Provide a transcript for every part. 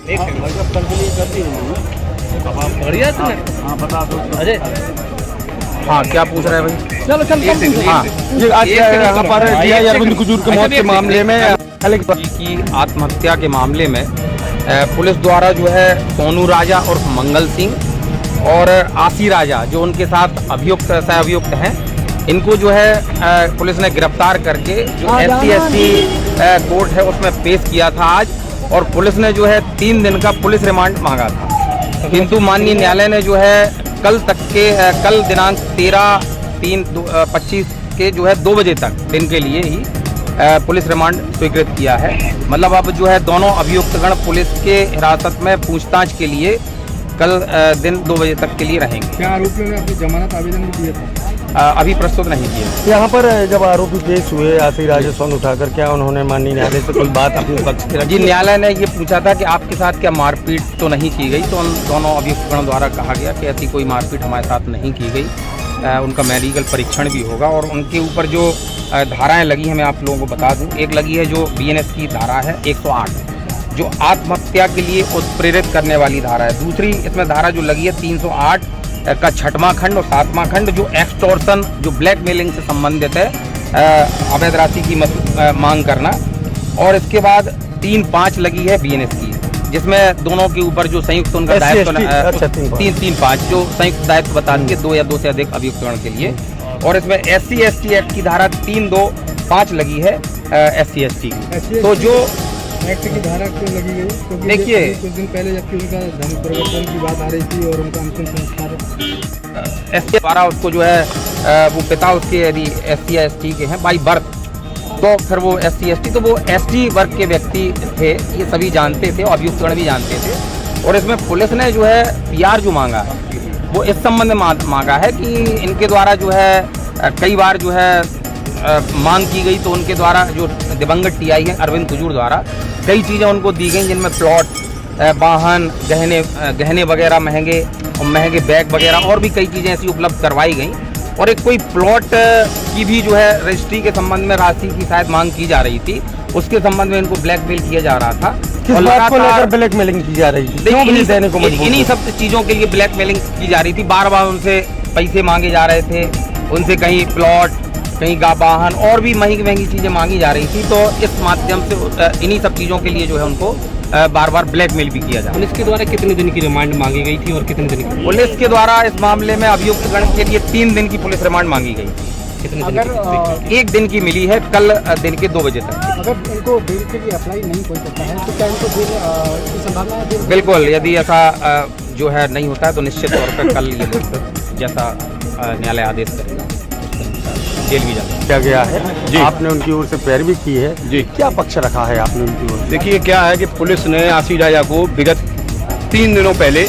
कल के लिए करती हूँ। बढ़िया से हाँ बता दो। अरे हाँ, क्या पूछ रहे हैं भाई? चलो चल हाँ, ये आज यहाँ पर DI अरविंद कुजूर की मौत के मामले में की आत्महत्या के मामले में पुलिस द्वारा जो है सोनू राजा और मंगल सिंह और आसी राजा जो उनके साथ अभियुक्त सह अभियुक्त हैं, इनको जो है पुलिस ने गिरफ्तार करके जो SC/ST कोर्ट है उसमें पेश किया था आज, और पुलिस ने जो है 3 दिन का पुलिस रिमांड मांगा था, किंतु माननीय न्यायालय ने जो है कल दिनांक 13/3/25 के जो है 2 बजे तक दिन के लिए ही पुलिस रिमांड स्वीकृत किया है। मतलब अब जो है दोनों अभियुक्तगण पुलिस के हिरासत में पूछताछ के लिए कल दिन 2 बजे तक के लिए रहेंगे। क्या आरोपियों ने अपनी जमानत आवेदन भी दिया था? अभी प्रस्तुत नहीं किए। यहाँ पर जब आरोपी पेश हुए आसी राजा सोनू उठाकर, क्या उन्होंने माननीय न्यायालय से कोई बात अपने पक्ष की रखी? जी, न्यायालय ने ये पूछा था कि आपके साथ क्या मारपीट तो नहीं की गई, तो उन दोनों अभियुक्तगणों द्वारा कहा गया कि ऐसी कोई मारपीट हमारे साथ नहीं की गई। उनका मेडिकल परीक्षण भी होगा, और उनके ऊपर जो धाराएं लगी हैं मैं आप लोगों को बता दूं। एक लगी है जो BNS की धारा है 108, जो आत्महत्या के लिए उत्प्रेरित करने वाली धारा है। दूसरी इसमें धारा जो लगी है 308 का 6वां खंड और 7वां खंड, जो एक्सटॉर्शन, जो ब्लैकमेलिंग से संबंधित है, अवैध राशि की मांग करना। और इसके बाद 3-5 लगी है BNS की, जिसमें दोनों के ऊपर जो संयुक्त उनका दायित्व 3-3-5 जो संयुक्त दायित्व बता देंगे 2 या 2 से अधिक अभियुक्तगण के लिए। और इसमें SC/ST एक्ट की धारा 3-2-5 लगी है SC/ST की। तो जो एक्ट की धारा क्यों लगी गई? देखिए, कुछ दिन पहले जबकि उनका धर्म परिवर्तन की बात आ रही थी और उनका अंतिम संस्कार SC द्वारा उसको जो है वो पिता उसके यदि SC या ST के हैं बाई बर्थ, तो फिर वो SC/ST, तो वो ST वर्ग के व्यक्ति थे, ये सभी जानते थे, अभियुक्तगण भी जानते थे। और इसमें पुलिस ने जो है PR जो मांगा है वो इस संबंध में मांगा है कि इनके द्वारा जो है कई बार जो है मांग की गई, तो उनके द्वारा जो दिवंगत TI हैं अरविंद कुजूर द्वारा कई चीज़ें उनको दी गई, जिनमें प्लॉट, वाहन, गहने वगैरह, महंगे बैग वगैरह और भी कई चीज़ें ऐसी उपलब्ध करवाई गई। और एक कोई प्लॉट की भी जो है रजिस्ट्री के संबंध में राशि की शायद मांग की जा रही थी, उसके संबंध में इनको ब्लैकमेल किया जा रहा था। किस बात को लेकर ब्लैकमेलिंग की जा रही थी? इन्हीं सब चीज़ों के लिए ब्लैकमेलिंग की जा रही थी। बार उनसे पैसे मांगे जा रहे थे, उनसे कहीं प्लॉट, कहीं वाहन और भी महंगी चीज़ें मांगी जा रही थी। तो इस माध्यम से इन्हीं सब चीज़ों के लिए जो है उनको बार ब्लैकमेल भी किया जा रहा है। पुलिस के द्वारा कितने दिन की रिमांड मांगी गई थी और कितने दिन की? पुलिस के द्वारा इस मामले में अभियुक्तगण के लिए 3 दिन की पुलिस रिमांड मांगी गई। कितने अगर 1 दिन की मिली है कल दिन के 2 बजे तक। अगर इनको बेल के लिए अप्लाई नहीं कोई करता है तो क्या इनको बेल की संभावना है? बिल्कुल, यदि ऐसा जो है नहीं होता है तो निश्चित तौर पर कल ये लोग जैसा न्यायालय आदेश करेगा जेल भी जाएगा गया है जी। आपने उनकी ओर से पैरवी की है जी, क्या पक्ष रखा है आपने उनकी ओर से? देखिए क्या है कि पुलिस ने आसी राजा को विगत 3 दिनों पहले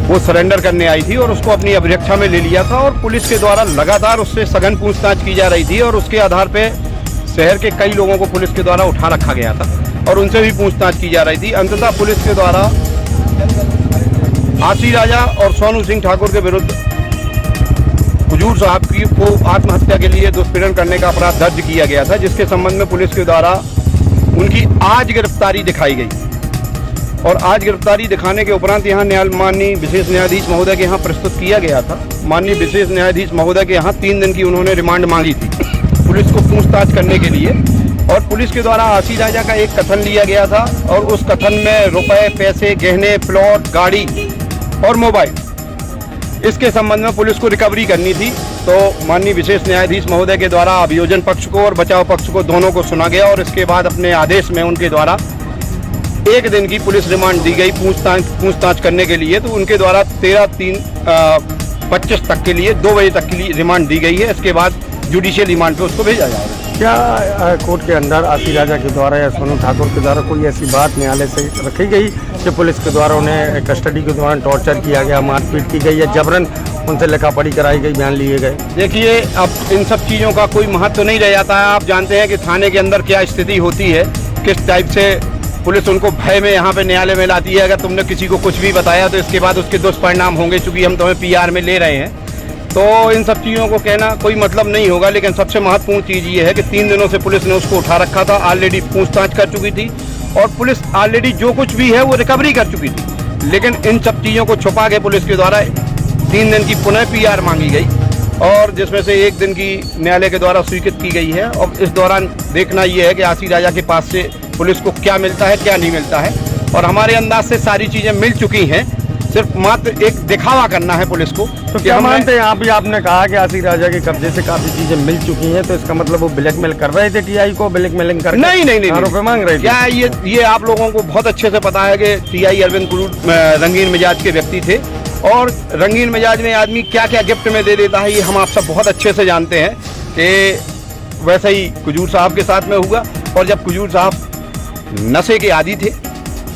वो सरेंडर करने आई थी और उसको अपनी अभिरक्षा में ले लिया था, और पुलिस के द्वारा लगातार उससे सघन पूछताछ की जा रही थी, और उसके आधार पे शहर के कई लोगों को पुलिस के द्वारा उठा रखा गया था और उनसे भी पूछताछ की जा रही थी। अंततः पुलिस के द्वारा आसी राजा और सोनू सिंह ठाकुर के विरुद्ध कुजूर साहब की को आत्महत्या के लिए दुष्पीड़न करने का अपराध दर्ज किया गया था, जिसके संबंध में पुलिस के द्वारा उनकी आज गिरफ्तारी दिखाई गई। और आज गिरफ्तारी दिखाने के उपरांत यहाँ माननीय विशेष न्यायाधीश महोदय के यहाँ प्रस्तुत किया गया था। माननीय विशेष न्यायाधीश महोदय के यहाँ 3 दिन की उन्होंने रिमांड मांगी थी पुलिस को पूछताछ करने के लिए, और पुलिस के द्वारा आसी राजा का एक कथन लिया गया था, और उस कथन में रुपए, पैसे, गहने, प्लॉट, गाड़ी और मोबाइल, इसके संबंध में पुलिस को रिकवरी करनी थी। तो माननीय विशेष न्यायाधीश महोदय के द्वारा अभियोजन पक्ष को और बचाव पक्ष को दोनों को सुना गया, और इसके बाद अपने आदेश में उनके द्वारा 1 दिन की पुलिस रिमांड दी गई पूछताछ करने के लिए। तो उनके द्वारा 13/3/25 तक के लिए 2 बजे तक के लिए रिमांड दी गई है। इसके बाद जुडिशियल रिमांड पे उसको भेजा जाएगा। क्या कोर्ट के अंदर आसी राजा के द्वारा या सोनू ठाकुर के द्वारा कोई ऐसी बात न्यायालय से रखी गई कि पुलिस के द्वारा उन्हें कस्टडी के दौरान टॉर्चर किया गया, मारपीट की गई या जबरन उनसे लिखा पढ़ी कराई गई, बयान लिए गए? देखिए, अब इन सब चीज़ों का कोई महत्व नहीं रह जाता है। आप जानते हैं कि थाने के अंदर क्या स्थिति होती है, किस टाइप से पुलिस उनको भय में यहाँ पे न्यायालय में लाती है। अगर तुमने किसी को कुछ भी बताया तो इसके बाद उसके दुष्परिणाम होंगे, चूँकि हम तुम्हें PR में ले रहे हैं। तो इन सब चीज़ों को कहना कोई मतलब नहीं होगा। लेकिन सबसे महत्वपूर्ण चीज़ ये है कि 3 दिनों से पुलिस ने उसको उठा रखा था, ऑलरेडी पूछताछ कर चुकी थी, और पुलिस ऑलरेडी जो कुछ भी है वो रिकवरी कर चुकी थी। लेकिन इन सब चीज़ों को छुपा के पुलिस के द्वारा 3 दिन की पुनः PR मांगी गई और जिसमें से 1 दिन की न्यायालय के द्वारा स्वीकृत की गई है। और इस दौरान देखना ये है कि आसी राजा के पास से पुलिस को क्या मिलता है क्या नहीं मिलता है, और हमारे अंदाज से सारी चीज़ें मिल चुकी हैं, सिर्फ मात्र एक दिखावा करना है पुलिस को। तो क्या मानते हैं आप? आपने कहा कि आसी राजा के कब्जे से काफी चीजें मिल चुकी हैं, तो इसका मतलब वो ब्लैकमेल कर रहे थे TI को, ब्लैकमेलिंग कर नहीं रुपए मांग रहे थे? क्या ये आप लोगों को बहुत अच्छे से पता है कि TI अरविंद कुरूद रंगीन मिजाज के व्यक्ति थे, और रंगीन मिजाज में आदमी क्या क्या गिफ्ट में दे देता है ये हम आप सब बहुत अच्छे से जानते हैं कि वैसे ही कुजूर साहब के साथ में हुआ। और जब कुजूर साहब नशे के आदी थे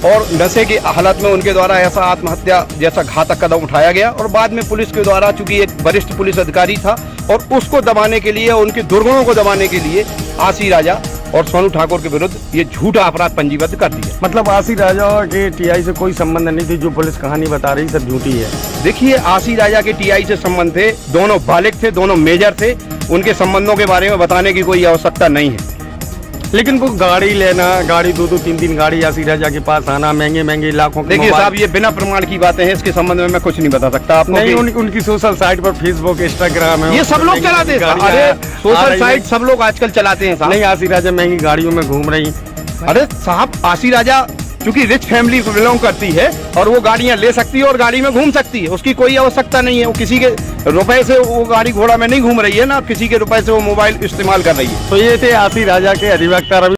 और नशे की हालत में उनके द्वारा ऐसा आत्महत्या जैसा घातक कदम उठाया गया, और बाद में पुलिस के द्वारा, चूंकि एक वरिष्ठ पुलिस अधिकारी था और उसको दबाने के लिए, उनके दुर्गुणों को दबाने के लिए आसी राजा और सोनू ठाकुर के विरुद्ध ये झूठा अपराध पंजीबद्ध कर दिया। मतलब आसी राजा के TI से कोई संबंध नहीं थी, जो पुलिस कहानी बता रही सब झूठी है? देखिए, आसी राजा के TI से संबंध थे, दोनों बालिग थे, दोनों मेजर थे, उनके संबंधों के बारे में बताने की कोई आवश्यकता नहीं है। लेकिन वो गाड़ी लेना, गाड़ी 2-2 3-3 गाड़ी आसी राजा के पास आना, महंगे लाखों के देखिए मोबाइल- साहब, ये बिना प्रमाण की बातें हैं, इसके संबंध में मैं कुछ नहीं बता सकता आपको। नहीं, उनकी सोशल साइट पर फेसबुक, इंस्टाग्राम है, ये सब लोग चलाते हैं साहब। अरे सोशल साइट सब लोग आजकल चलाते हैं साहब। नहीं, आसी राजा महंगी गाड़ियों में घूम रही। अरे साहब, आसी राजा चूंकि रिच फैमिली को बिलोंग करती है और वो गाड़ियां ले सकती है और गाड़ी में घूम सकती है, उसकी कोई आवश्यकता नहीं है। वो किसी के रुपए से वो गाड़ी घोड़ा में नहीं घूम रही है ना, किसी के रुपए से वो मोबाइल इस्तेमाल कर रही है। तो ये थे आसी राजा के अधिवक्ता रवि